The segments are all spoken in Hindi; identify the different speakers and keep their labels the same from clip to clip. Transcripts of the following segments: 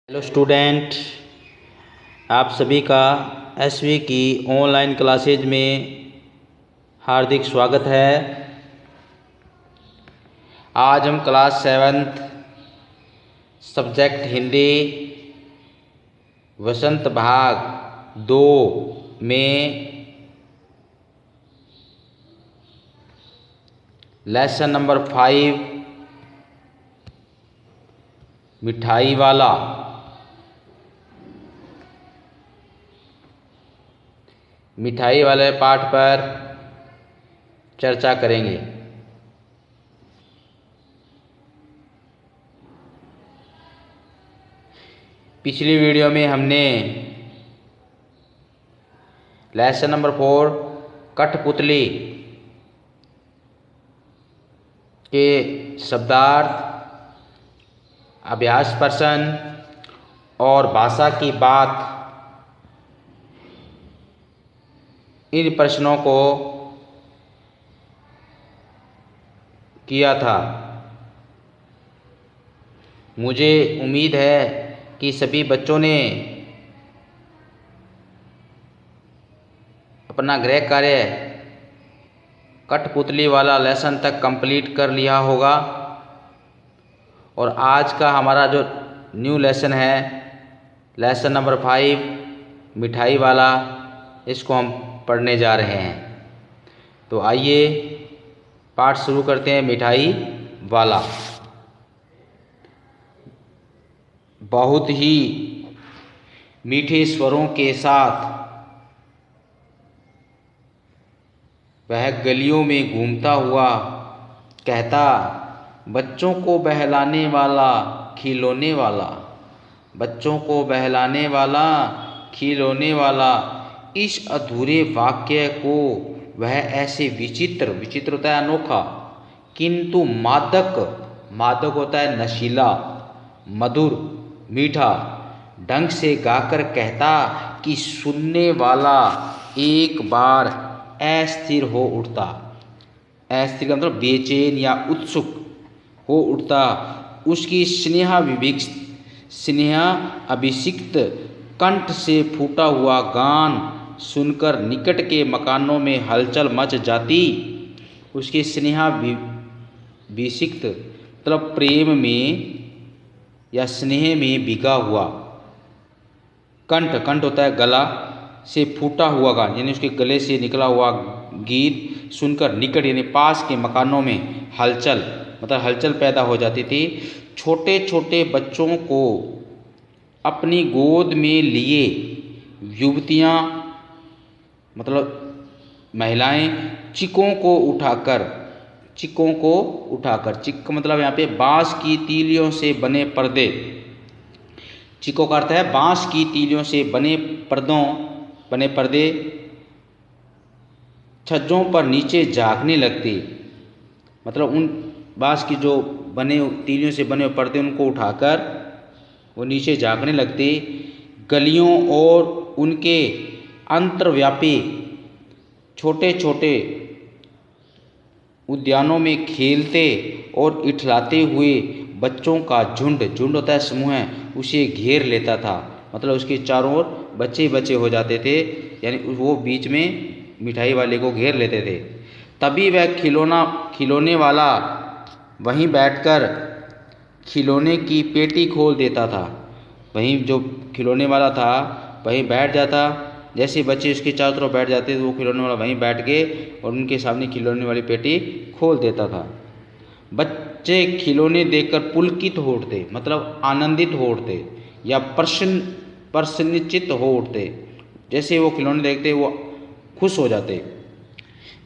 Speaker 1: हेलो स्टूडेंट, आप सभी का एसवी की ऑनलाइन क्लासेज में हार्दिक स्वागत है। आज हम क्लास 7th सब्जेक्ट हिंदी वसंत भाग 2 में लेसन नंबर 5 मिठाई वाला मिठाई वाले पाठ पर चर्चा करेंगे। पिछली वीडियो में हमने लेसन नंबर 4 कठपुतली के शब्दार्थ, अभ्यास प्रश्न और भाषा की बात, इन प्रश्नों को किया था। मुझे उम्मीद है कि सभी बच्चों ने अपना गृह कार्य कठपुतली वाला लेसन तक कंप्लीट कर लिया होगा। और आज का हमारा जो न्यू लेसन है, लेसन नंबर 5 मिठाई वाला, इसको हम पढ़ने जा रहे हैं। तो आइए पाठ शुरू करते हैं। मिठाई वाला। बहुत ही मीठे स्वरों के साथ वह गलियों में घूमता हुआ कहता, बच्चों को बहलाने वाला खिलौने वाला, बच्चों को बहलाने वाला खिलौने वाला। इस अधूरे वाक्य को वह ऐसे विचित्र होता है अनोखा, किंतु मादक होता है नशीला, मधुर, मीठा ढंग से गाकर कहता कि सुनने वाला एक बार अस्थिर हो उठता। अस्थिर का मतलब बेचैन या उत्सुक हो उठता। उसकी स्नेह अभिषिक्त कंठ से फूटा हुआ गान सुनकर निकट के मकानों में हलचल मच जाती। उसके स्नेहाभिषिक्त मतलब प्रेम में या स्नेह में भीगा हुआ, कंठ होता है गला, से फूटा हुआ गान यानी उसके गले से निकला हुआ गीत सुनकर निकट यानी पास के मकानों में हलचल मतलब हलचल पैदा हो जाती थी। छोटे छोटे बच्चों को अपनी गोद में लिए युवतियाँ मतलब महिलाएं चिकों को उठाकर चिक मतलब यहाँ पे बांस की तीलियों से बने पर्दे, चिकों का अर्थ है बांस की तीलियों से बने पर्दे छज्जों पर नीचे झाँकने लगते। मतलब उन बांस की जो तीलियों से बने पर्दे उनको उठाकर वो नीचे झाँकने लगते। गलियों और उनके अंतर्व्यापी छोटे छोटे उद्यानों में खेलते और इठलाते हुए बच्चों का झुंड होता है समूह है, उसे घेर लेता था। मतलब उसके चारों ओर बच्चे हो जाते थे, यानी वो बीच में मिठाई वाले को घेर लेते थे। तभी वह खिलौने वाला वहीं बैठकर खिलौने की पेटी खोल देता था। वहीं जो खिलौने वाला था वहीं बैठ जाता। जैसे बच्चे उसके चारों तरफ बैठ जाते तो वो खिलौने वाला वहीं बैठ के और उनके सामने खिलौने वाली पेटी खोल देता था। बच्चे खिलौने देखकर पुलकित हो उठते मतलब आनंदित हो उठते या प्रसन्नचित्त हो उठते। जैसे वो खिलौने देखते वो खुश हो जाते।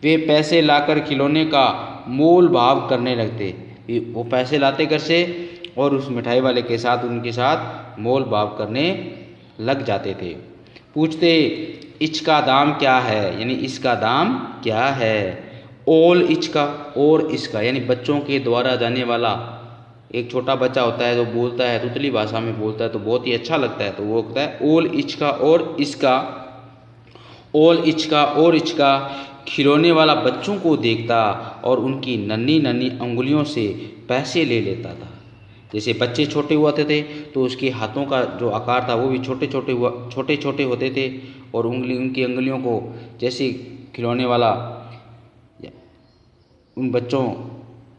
Speaker 1: वे पैसे लाकर खिलौने का मोल भाव करने लगते। वो पैसे लाते घर से और उस मिठाई वाले के साथ उनके साथ मोल भाव करने लग जाते थे। पूछते, इसका दाम क्या है, यानी इसका दाम क्या है। ओल इचका और इसका, यानी बच्चों के द्वारा जाने वाला एक छोटा बच्चा होता है जो बोलता है तुतली भाषा में बोलता है तो बहुत ही अच्छा लगता है, तो वो कहता है ओल इचका और इसका। ओल इचका और इचका। खिलौने वाला बच्चों को देखता और उनकी नन्ही नन्ही अंगुलियों से पैसे ले लेता था। जैसे बच्चे छोटे हुए थे तो उसके हाथों का जो आकार था वो भी छोटे छोटे होते थे, और उनकी उंगलियों को जैसे खिलौने वाला उन बच्चों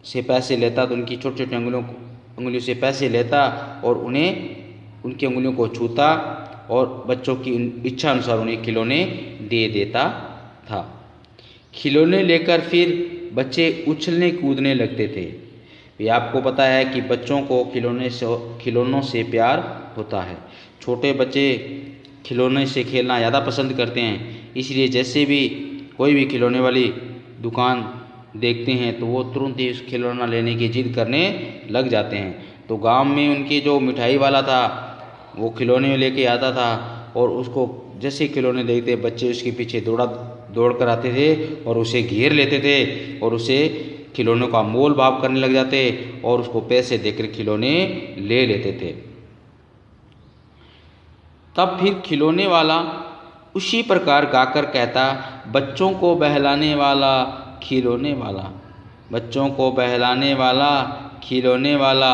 Speaker 1: से पैसे लेता तो उनकी छोटी छोटी उंगलियों से पैसे लेता और उन्हें उनकी उंगलियों को छूता और बच्चों की इच्छा अनुसार उन्हें खिलौने दे देता था। खिलौने लेकर फिर बच्चे उछलने कूदने लगते थे। ये आपको पता है कि बच्चों को खिलौनों से प्यार होता है। छोटे बच्चे खिलौने से खेलना ज़्यादा पसंद करते हैं, इसलिए जैसे भी कोई भी खिलौने वाली दुकान देखते हैं तो वो तुरंत ही उस खिलौना लेने की जिद करने लग जाते हैं। तो गांव में उनके जो मिठाई वाला था वो खिलौने लेके आता था, और उसको जैसे खिलौने देखते बच्चे उसके पीछे दौड़ कर आते थे और उसे घेर लेते थे और उसे खिलौनों का मोल भाव करने लग जाते और उसको पैसे देकर खिलौने ले लेते थे। तब फिर खिलौने वाला उसी प्रकार गाकर कहता, बच्चों को बहलाने वाला खिलौने वाला, बच्चों को बहलाने वाला खिलौने वाला,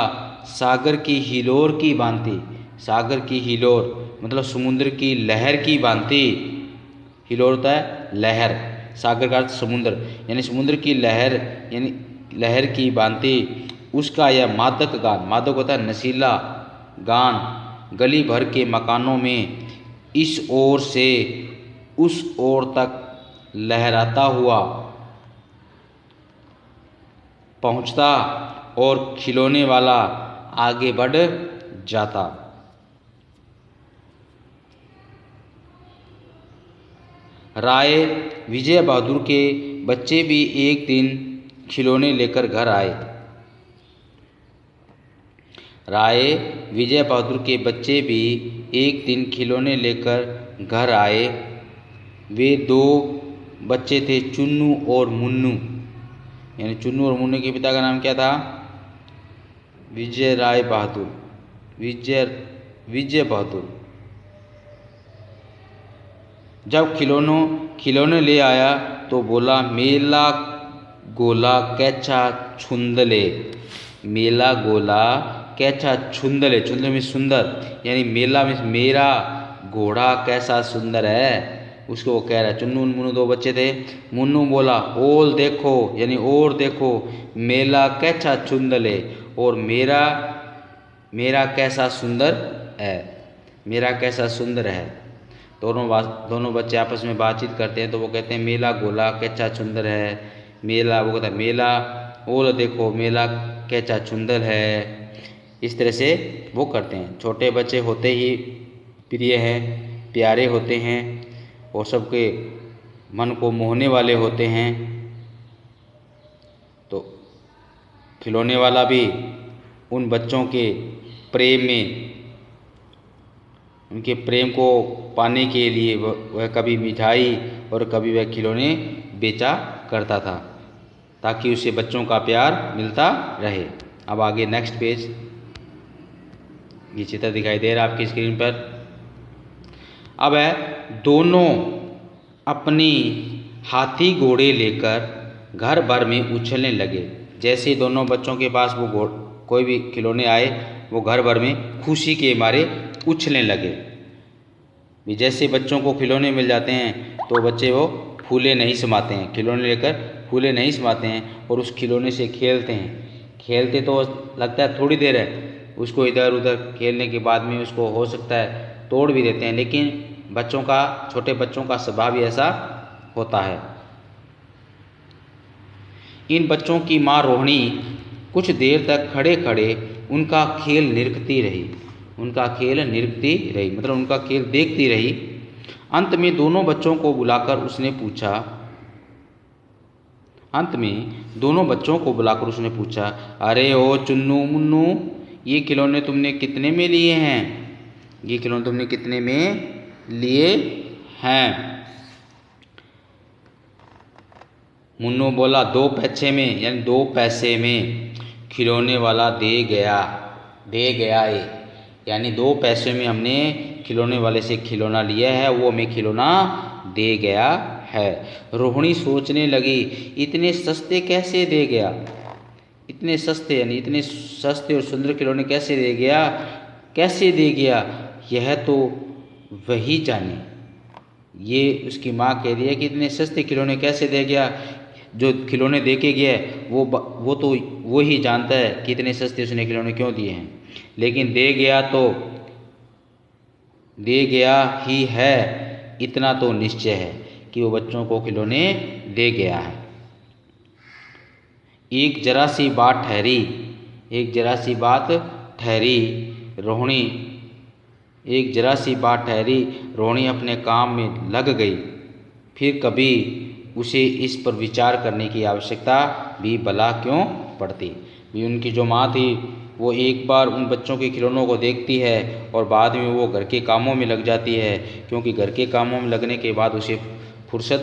Speaker 1: सागर की हिलोर की भांति। सागर की हिलोर मतलब समुद्र की लहर की भांति। हिलोर होता है लहर, सागर का अर्थ समुद्र, यानी समुद्र की लहर, यानी लहर की भांति उसका यह मादक गान, मादक होता है नशीला गान, गली भर के मकानों में इस ओर से उस ओर तक लहराता हुआ पहुंचता और खिलौने वाला आगे बढ़ जाता। राय विजय बहादुर के बच्चे भी एक दिन खिलौने लेकर घर आए। राय विजय बहादुर के बच्चे भी एक दिन खिलौने लेकर घर आए। वे दो बच्चे थे, चुन्नू और मुन्नू, यानी चुन्नू और मुन्नू के पिता का नाम क्या था? विजय राय बहादुर, विजय बहादुर। जब खिलौने ले आया तो बोला, मेला गोला कैचा छुंदले। मेला गोला कैचा छुंदले, छुंदले में सुंदर, यानी मेला में मेरा घोड़ा कैसा सुंदर है, उसको वो कह रहा है। चुन्नू मुन्नू दो बच्चे थे। मुन्नू बोला, ओल देखो, यानी और देखो, मेला कैसा छुंदले, और मेरा कैसा सुंदर है, मेरा कैसा सुंदर है। दोनों बच्चे आपस में बातचीत करते हैं तो वो कहते हैं मेला गोला कैसा सुंदर है, मेला, वो कहता है मेला, ओल देखो मेला कैसा सुंदर है। इस तरह से वो करते हैं। छोटे बच्चे होते ही प्रिय हैं, प्यारे होते हैं और सबके मन को मोहने वाले होते हैं। तो खिलौने वाला भी उन बच्चों के प्रेम में, उनके प्रेम को पाने के लिए वह कभी मिठाई और कभी वह खिलौने बेचा करता था ताकि उसे बच्चों का प्यार मिलता रहे। अब आगे नेक्स्ट पेज, ये चित्र दिखाई दे रहा है आपकी स्क्रीन पर। अब है, दोनों अपनी हाथी घोड़े लेकर घर भर में उछलने लगे। जैसे दोनों बच्चों के पास वो कोई भी खिलौने आए, वो घर भर में खुशी के मारे उछलने लगे। जैसे बच्चों को खिलौने मिल जाते हैं तो बच्चे वो फूले नहीं समाते हैं, खिलौने लेकर फूले नहीं समाते हैं और उस खिलौने से खेलते हैं। खेलते तो लगता है थोड़ी देर है, उसको इधर उधर खेलने के बाद में उसको हो सकता है तोड़ भी देते हैं, लेकिन छोटे बच्चों का स्वभाव ही ऐसा होता है। इन बच्चों की माँ रोहिणी कुछ देर तक खड़े खड़े उनका खेल निरखती रही, मतलब उनका खेल देखती रही। अंत में दोनों बच्चों को बुलाकर उसने पूछा, अरे ओ चुन्नू मुन्नू, ये खिलौने तुमने कितने में लिए हैं? मुन्नू बोला, 2 पैसे में, यानी 2 पैसे में। खिलौने वाला दे गया ये, यानी 2 पैसे में हमने खिलौने वाले से खिलौना लिया है, वो हमें खिलौना दे गया है। रोहिणी सोचने लगी, इतने सस्ते कैसे दे गया? इतने सस्ते, यानी इतने सस्ते और सुंदर खिलौने कैसे दे गया, कैसे दे गया, यह तो वही जाने। ये उसकी माँ कह रही है कि इतने सस्ते खिलौने कैसे दे गया, जो खिलौने दे के गया है वो तो वो ही जानता है कि इतने सस्ते उसने खिलौने क्यों दिए हैं, लेकिन दे गया तो दे गया ही है, इतना तो निश्चय है कि वो बच्चों को खिलौने दे गया है। एक जरा सी बात ठहरी, एक जरा सी बात ठहरी रोहिणी, एक जरा सी बात ठहरी रोहिणी अपने काम में लग गई, फिर कभी उसे इस पर विचार करने की आवश्यकता भी भला क्यों पड़ती। भी उनकी जो माँ थी वो एक बार उन बच्चों के खिलौनों को देखती है और बाद में वो घर के कामों में लग जाती है, क्योंकि घर के कामों में लगने के बाद उसे फुर्सत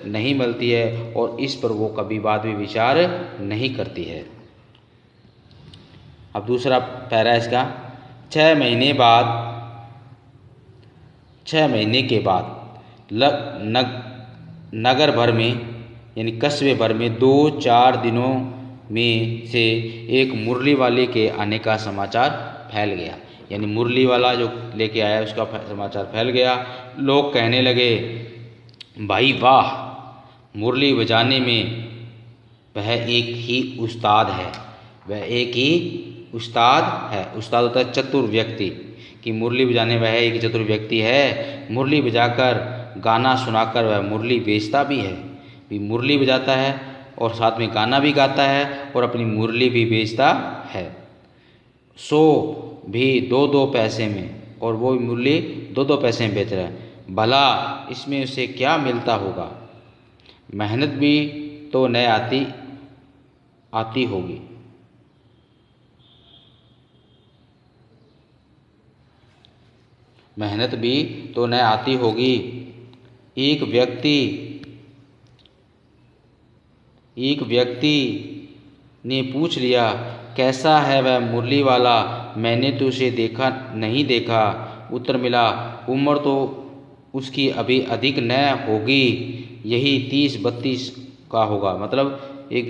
Speaker 1: नहीं मिलती है और इस पर वो कभी बाद में विचार नहीं करती है। अब दूसरा पैरा इसका, 6 महीने बाद, 6 महीने के बाद नगर भर में, यानी कस्बे भर में 2-4 दिनों में से एक मुरली वाले के आने का समाचार फैल गया। यानी मुरली वाला जो लेके आया उसका समाचार फैल गया। लोग कहने लगे, भाई वाह, मुरली बजाने में वह एक ही उस्ताद है, वह एक ही उस्ताद है। उस्ताद होता है चतुर व्यक्ति, कि मुरली बजाने वह एक चतुर व्यक्ति है, मुरली बजाकर गाना सुनाकर वह मुरली बेचता भी है, भी मुरली बजाता है और साथ में गाना भी गाता है और अपनी मुरली भी बेचता है, सो भी 2-2 पैसे में, और वो मुरली 2-2 पैसे में बेच रहा है। भला इसमें उसे क्या मिलता होगा, मेहनत भी तो न आती होगी। मेहनत भी तो न आती होगी। एक व्यक्ति ने पूछ लिया, कैसा है वह मुरली वाला, मैंने तो उसे नहीं देखा। उत्तर मिला, उम्र तो उसकी अभी अधिक न होगी, यही 30-32 का होगा। मतलब एक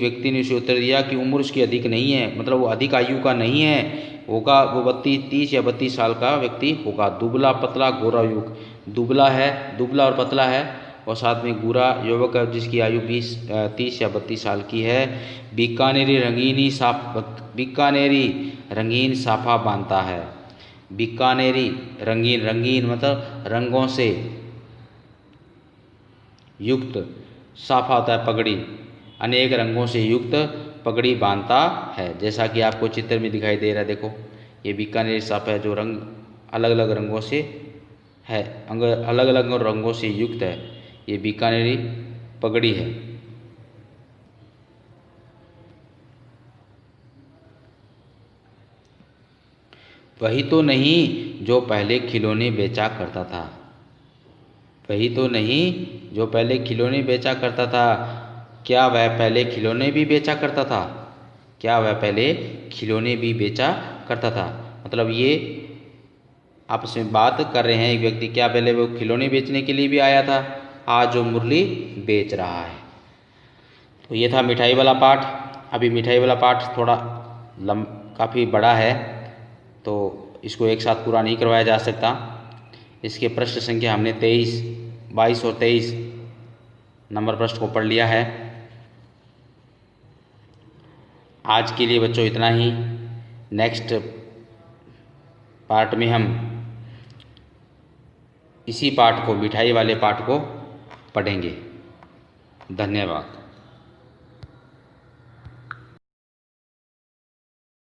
Speaker 1: व्यक्ति ने उसे उत्तर दिया कि उम्र उसकी अधिक नहीं है, मतलब वो अधिक आयु का नहीं है, होगा वो 30 या 32 साल का व्यक्ति होगा। दुबला पतला गोरा युवक, दुबला और पतला है, और साथ में गोरा युवक है जिसकी आयु 30 या 32 साल की है। बीकानेरी रंगीन साफा बांधता है। बीकानेरी रंगीन मतलब रंगों से युक्त, साफा होता है पगड़ी, अनेक रंगों से युक्त पगड़ी बांधता है। जैसा कि आपको चित्र में दिखाई दे रहा है, देखो ये बीकानेरी साफा है जो रंग अलग अलग रंगों से है, अलग अलग रंगों से युक्त है, ये बीकानेरी पगड़ी है। वही तो नहीं जो पहले खिलौने बेचा करता था, वही तो नहीं जो पहले खिलौने बेचा करता था। क्या वह पहले खिलौने भी बेचा करता था, क्या वह पहले खिलौने भी बेचा करता था। मतलब ये आपस में बात कर रहे हैं, एक व्यक्ति क्या पहले वो खिलौने बेचने के लिए भी आया था, आज जो मुरली बेच रहा है। तो ये था मिठाई वाला पाठ। अभी मिठाई वाला पाठ थोड़ा काफ़ी बड़ा है, तो इसको एक साथ पूरा नहीं करवाया जा सकता। इसके पृष्ठ संख्या हमने 22 और 23 नंबर पृष्ठ को पढ़ लिया है। आज के लिए बच्चों इतना ही। नेक्स्ट पार्ट में हम इसी पाठ को, मिठाई वाले पाठ को पढ़ेंगे। धन्यवाद।